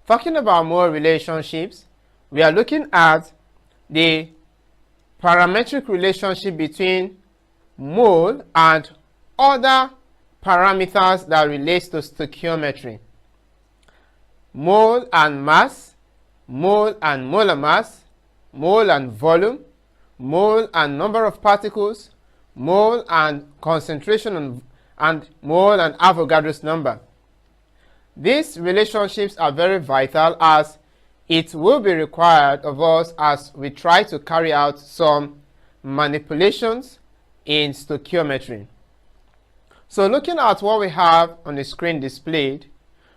Talking about mole relationships, we are looking at the parametric relationship between mole and other parameters that relates to stoichiometry. Mole and mass, mole and molar mass, mole and volume, mole and number of particles, mole and concentration, and mole and Avogadro's number. These relationships are very vital, as it will be required of us as we try to carry out some manipulations in stoichiometry. So looking at what we have on the screen displayed,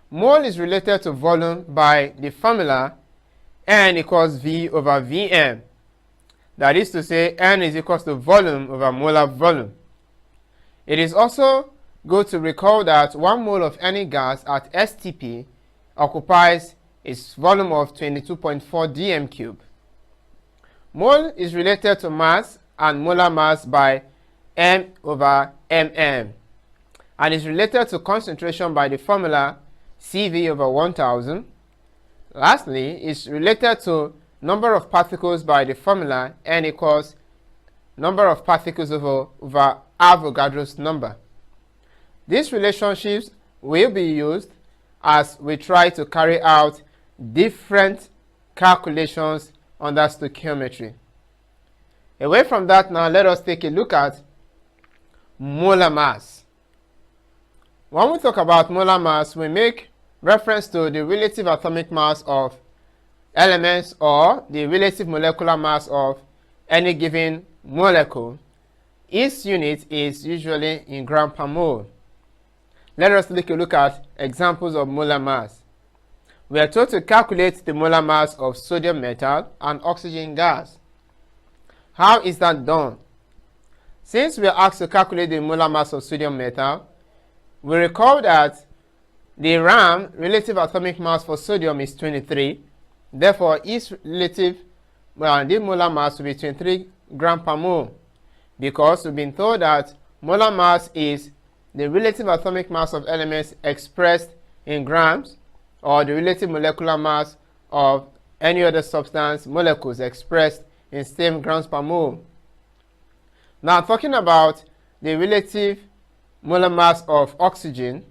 mole is related to volume by the formula N equals V over Vm. That is to say, N is equals to volume over molar volume. It is also good to recall that 1 mole of any gas at STP occupies its volume of 22.4 dm cube. Mole is related to mass and molar mass by M over mm, and is related to concentration by the formula CV over 1000. Lastly, is related to number of particles by the formula N equals number of particles over Avogadro's number. These relationships will be used as we try to carry out different calculations under stoichiometry. Away from that, now let us take a look at molar mass. When we talk about molar mass, we make reference to the relative atomic mass of elements or the relative molecular mass of any given molecule. Its unit is usually in gram per mole. Let us take a look at examples of molar mass. We are told to calculate the molar mass of sodium metal and oxygen gas. How is that done? Since we are asked to calculate the molar mass of sodium metal, we recall that the RAM, relative atomic mass for sodium, is 23. Therefore, its relative the molar mass will be 23 gram per mole, because we've been told that molar mass is the relative atomic mass of elements expressed in grams, or the relative molecular mass of any other substance molecules expressed in same grams per mole. Now, talking about the relative molar mass of oxygen,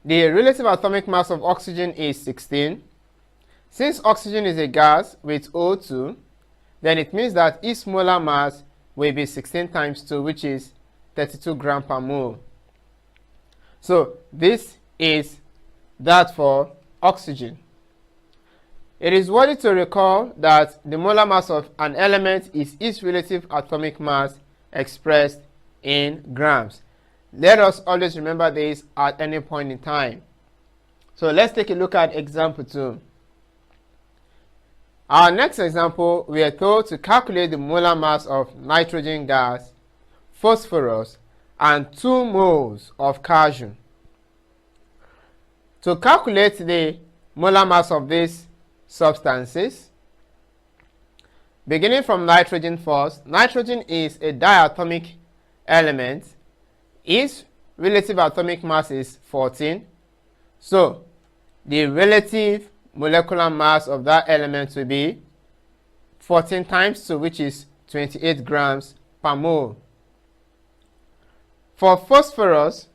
the relative atomic mass of oxygen is 16. Since oxygen is a gas with O2, then it means that its molar mass will be 16 times 2, which is 32 gram per mole. So this is that for oxygen. It is worthy to recall that the molar mass of an element is its relative atomic mass expressed in grams. Let us always remember this at any point in time. So let's take a look at example 2. Our next example, we are told to calculate the molar mass of nitrogen gas, phosphorus, and 2 moles of calcium. To calculate the molar mass of these substances, beginning from nitrogen first, nitrogen is a diatomic element. Its relative atomic mass is 14. So the relative molecular mass of that element will be 14 times 2, which is 28 grams per mole. For phosphorus,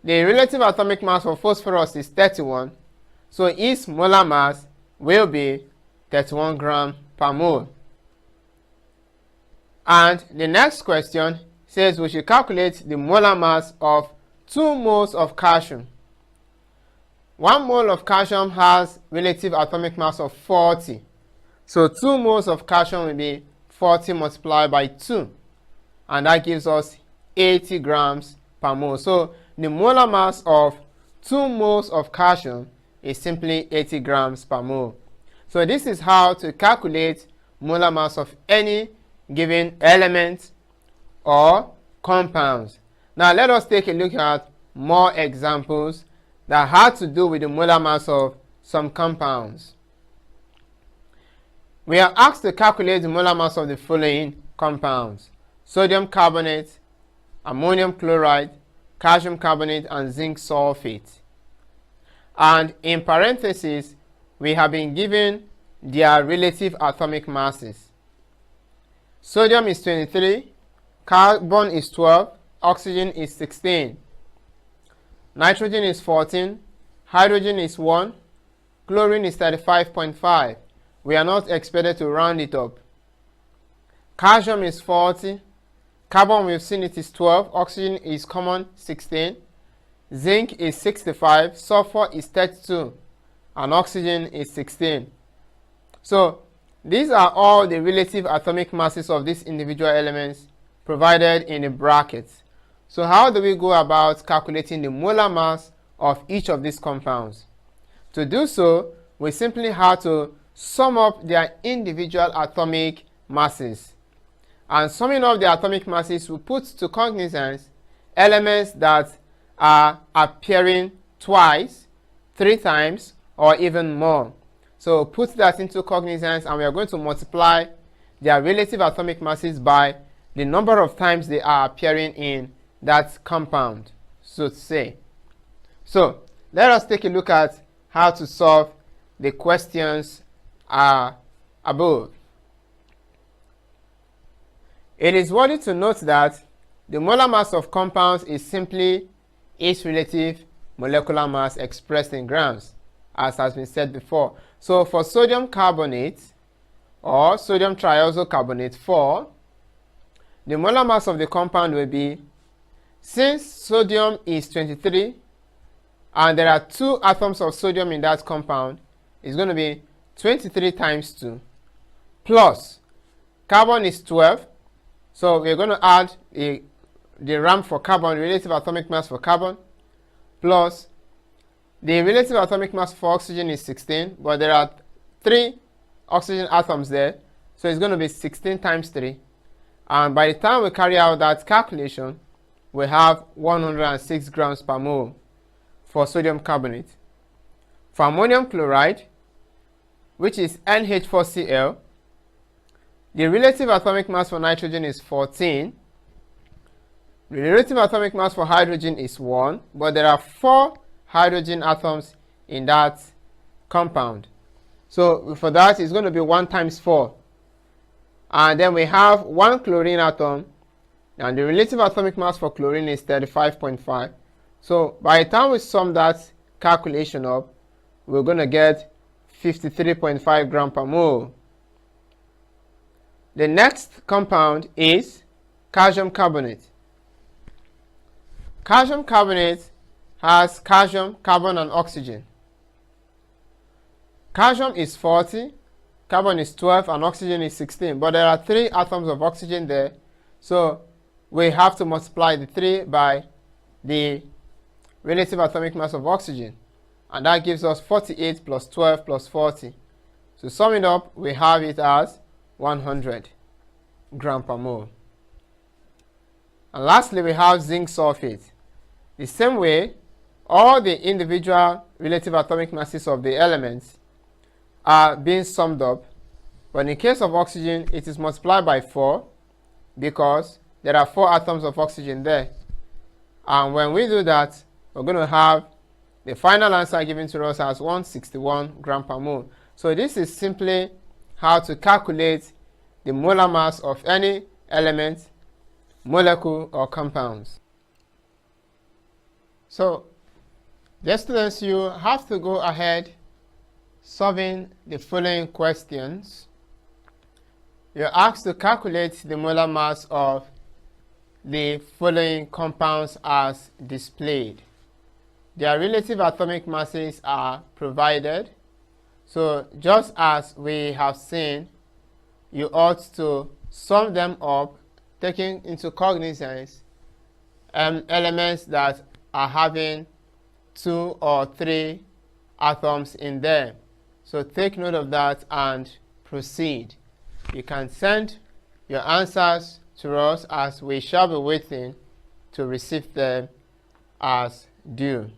the relative atomic mass for phosphorus is 31, so its molar mass will be 31 grams per mole. And the next question says we should calculate the molar mass of 2 moles of calcium. 1 mole of calcium has relative atomic mass of 40. So 2 moles of calcium will be 40 multiplied by 2. And that gives us 80 grams per mole. So the molar mass of 2 moles of calcium is simply 80 grams per mole. So this is how to calculate molar mass of any given element or compounds. Now let us take a look at more examples that had to do with the molar mass of some compounds. We are asked to calculate the molar mass of the following compounds: sodium carbonate, ammonium chloride, calcium carbonate, and zinc sulfate. and in parentheses we have been given their relative atomic masses. Sodium is 23, carbon is 12, oxygen is 16, nitrogen is 14, hydrogen is 1, chlorine is 35.5. We are not expected to round it up. Calcium is 40, carbon we've seen it is 12, oxygen is common 16, zinc is 65, sulfur is 32, and oxygen is 16. So these are all the relative atomic masses of these individual elements provided in the brackets. So how do we go about calculating the molar mass of each of these compounds? To do so, we simply have to sum up their individual atomic masses. And summing up the atomic masses will put to cognizance elements that are appearing twice, 3 times, or even more. So put that into cognizance, and we are going to multiply their relative atomic masses by the number of times they are appearing in that compound, so to say. So let us take a look at how to solve the questions above. It is worthy to note that the molar mass of compounds is simply its relative molecular mass expressed in grams, as has been said before. So for sodium carbonate or sodium triazo carbonate 4, the molar mass of the compound will be, since sodium is 23 and there are 2 atoms of sodium in that compound, it's going to be 23 times 2 plus carbon is 12. So we're going to add the RAM for carbon, relative atomic mass for carbon, plus the relative atomic mass for oxygen is 16, but there are 3 oxygen atoms there, so it's going to be 16 times 3. And by the time we carry out that calculation, we have 106 grams per mole for sodium carbonate. For ammonium chloride, which is NH4Cl, the relative atomic mass for nitrogen is 14. The relative atomic mass for hydrogen is 1, but there are 4 hydrogen atoms in that compound. So for that, it's going to be 1 times 4. And then we have 1 chlorine atom, and the relative atomic mass for chlorine is 35.5. So by the time we sum that calculation up, we're going to get 53.5 grams per mole. The next compound is calcium carbonate. Calcium carbonate has calcium, carbon, and oxygen. Calcium is 40, carbon is 12, and oxygen is 16. But there are 3 atoms of oxygen there, so we have to multiply the 3 by the relative atomic mass of oxygen, and that gives us 48 plus 12 plus 40. So summing up, we have it as 100 grams per mole. And lastly, we have zinc sulfate. The same way, all the individual relative atomic masses of the elements are being summed up, but in the case of oxygen, it is multiplied by 4 because there are 4 atoms of oxygen there. And when we do that, we're going to have the final answer given to us as 161 grams per mole. So this is simply how to calculate the molar mass of any element, molecule, or compounds. So, dear students, you have to go ahead solving the following questions. You're asked to calculate the molar mass of the following compounds as displayed. Their relative atomic masses are provided. So just as we have seen, you ought to sum them up, taking into cognizance elements that are having 2 or 3 atoms in them. So take note of that and proceed. You can send your answers to us, as we shall be waiting to receive them as due.